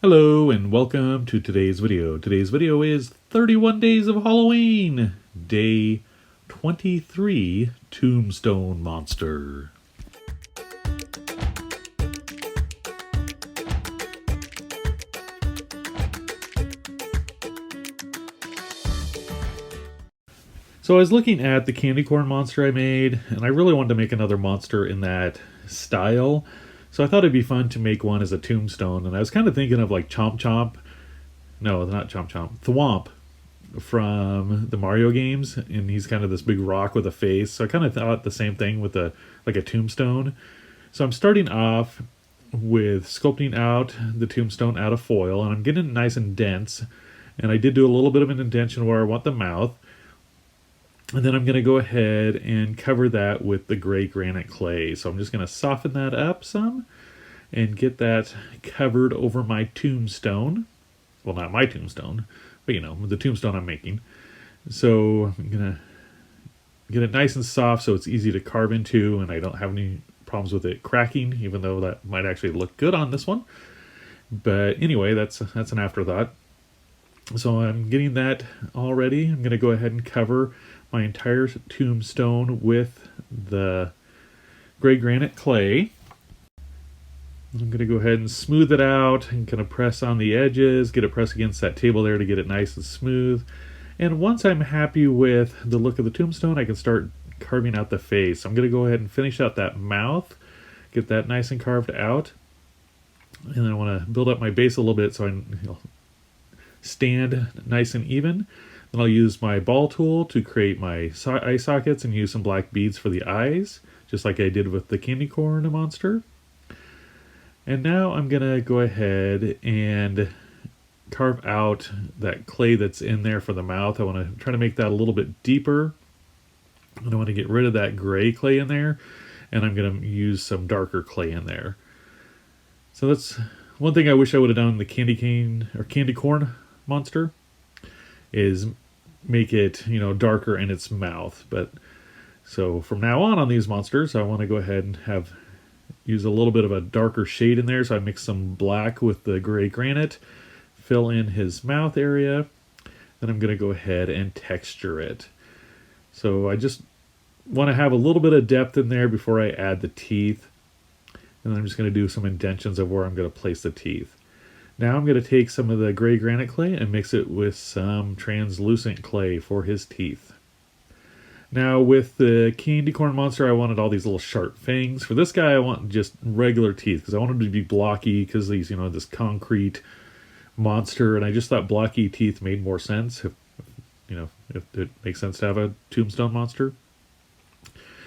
Hello and welcome to today's video. Today's video is 31 Days of Halloween, Day 23, Tombstone Monster. So I was looking at the candy corn monster I made, and I really wanted to make another monster in that style. So I thought it'd be fun to make one as a tombstone, and I was kind of thinking of like Chomp Chomp. No, not Chomp Chomp. Thwomp from the Mario games, and he's kind of this big rock with a face. So I kind of thought the same thing with a tombstone. So I'm starting off with sculpting out the tombstone out of foil, and I'm getting it nice and dense. And I did do a little bit of an indentation where I want the mouth. And then I'm going to go ahead and cover that with the gray granite clay. So I'm just going to soften that up some and get that covered over my tombstone. Well, not my tombstone, but you know, the tombstone I'm making. So I'm going to get it nice and soft so it's easy to carve into and I don't have any problems with it cracking, even though that might actually look good on this one. But anyway, that's an afterthought. So I'm getting that all ready. I'm going to go ahead and cover my entire tombstone with the gray granite clay. I'm going to go ahead and smooth it out and kind of press on the edges, get it pressed against that table there to get it nice and smooth. And once I'm happy with the look of the tombstone, I can start carving out the face. I'm going to go ahead and finish out that mouth, get that nice and carved out. And then I want to build up my base a little bit so I stand nice and even. Then I'll use my ball tool to create my eye sockets and use some black beads for the eyes, just like I did with the candy corn monster. And now I'm going to go ahead and carve out that clay that's in there for the mouth. I want to try to make that a little bit deeper. And I want to get rid of that gray clay in there, and I'm going to use some darker clay in there. So that's one thing I wish I would have done in the candy cane or candy corn monster, is make it, darker in its mouth. But so from now on these monsters, I want to go ahead and use a little bit of a darker shade in there. So I mix some black with the gray granite, fill in his mouth area. Then I'm going to go ahead and texture it. So I just want to have a little bit of depth in there before I add the teeth. And then I'm just going to do some indentions of where I'm going to place the teeth. Now I'm going to take some of the gray granite clay and mix it with some translucent clay for his teeth. Now with the candy corn monster, I wanted all these little sharp fangs. For this guy, I want just regular teeth because I want him to be blocky because he's, this concrete monster. And I just thought blocky teeth made more sense if it makes sense to have a tombstone monster.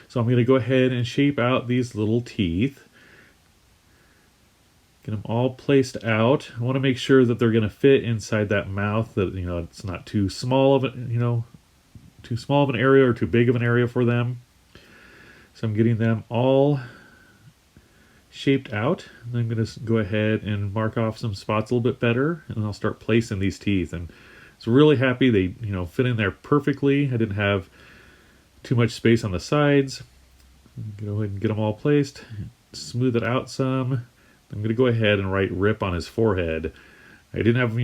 So I'm going to go ahead and shape out these little teeth. Get them all placed out. I want to make sure that they're going to fit inside that mouth, that it's not too small of an area or too big of an area for them. So I'm getting them all shaped out. And I'm going to go ahead and mark off some spots a little bit better, and I'll start placing these teeth. And I was really happy they fit in there perfectly. I didn't have too much space on the sides. Go ahead and get them all placed. Smooth it out some. I'm going to go ahead and write RIP on his forehead. I didn't have,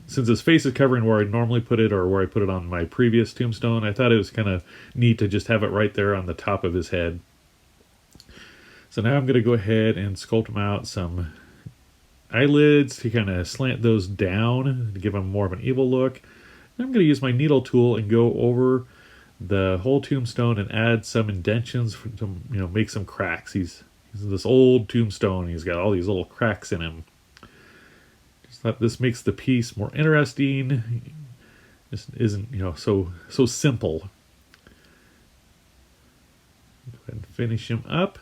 since his face is covering where I normally put it or where I put it on my previous tombstone, I thought it was kind of neat to just have it right there on the top of his head. So now I'm going to go ahead and sculpt him out some eyelids to kind of slant those down to give him more of an evil look. And I'm going to use my needle tool and go over the whole tombstone and add some indentions to, make some cracks. He's this old tombstone. He's got all these little cracks in him. Just thought this makes the piece more interesting. Just isn't, so simple. Go ahead and finish him up.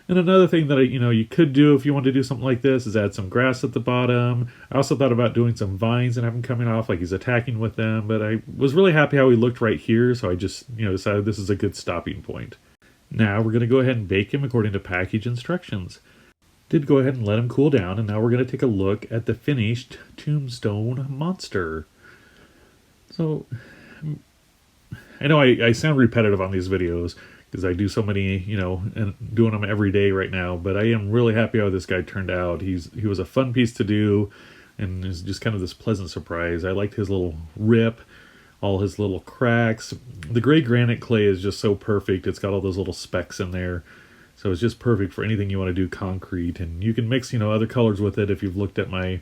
And another thing that you could do if you want to do something like this is add some grass at the bottom. I also thought about doing some vines and have him coming off like he's attacking with them, but I was really happy how he looked right here, so I just decided this is a good stopping point. Now we're going to go ahead and bake him according to package instructions. Did go ahead and let him cool down, and now we're going to take a look at the finished Tombstone Monster. So, I know I sound repetitive on these videos because I do so many, and doing them every day right now, but I am really happy how this guy turned out. He was a fun piece to do. and it's just kind of this pleasant surprise. I liked his little rip, all his little cracks. The gray granite clay is just so perfect. It's got all those little specks in there. So it's just perfect for anything you want to do concrete. And you can mix, other colors with it. If you've looked at my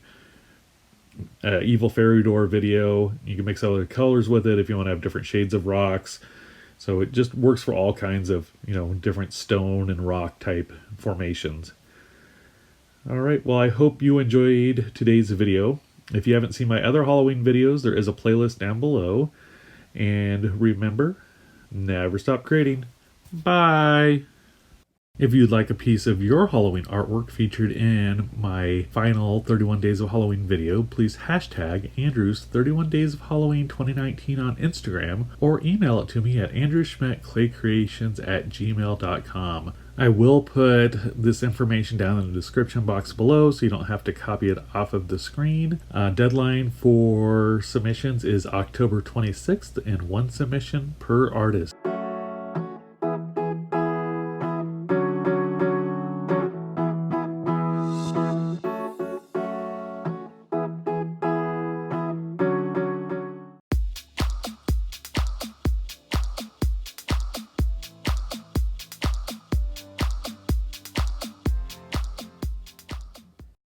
Evil Fairy Door video, you can mix other colors with it if you want to have different shades of rocks. So it just works for all kinds of, different stone and rock type formations. All right, well, I hope you enjoyed today's video. If you haven't seen my other Halloween videos, there is a playlist down below. And remember, never stop creating. Bye! If you'd like a piece of your Halloween artwork featured in my final 31 Days of Halloween video, please hashtag Andrew's 31 Days of Halloween 2019 on Instagram, or email it to me at andrewschmidtclaycreations@gmail.com. I will put this information down in the description box below so you don't have to copy it off of the screen. Deadline for submissions is October 26th, and one submission per artist.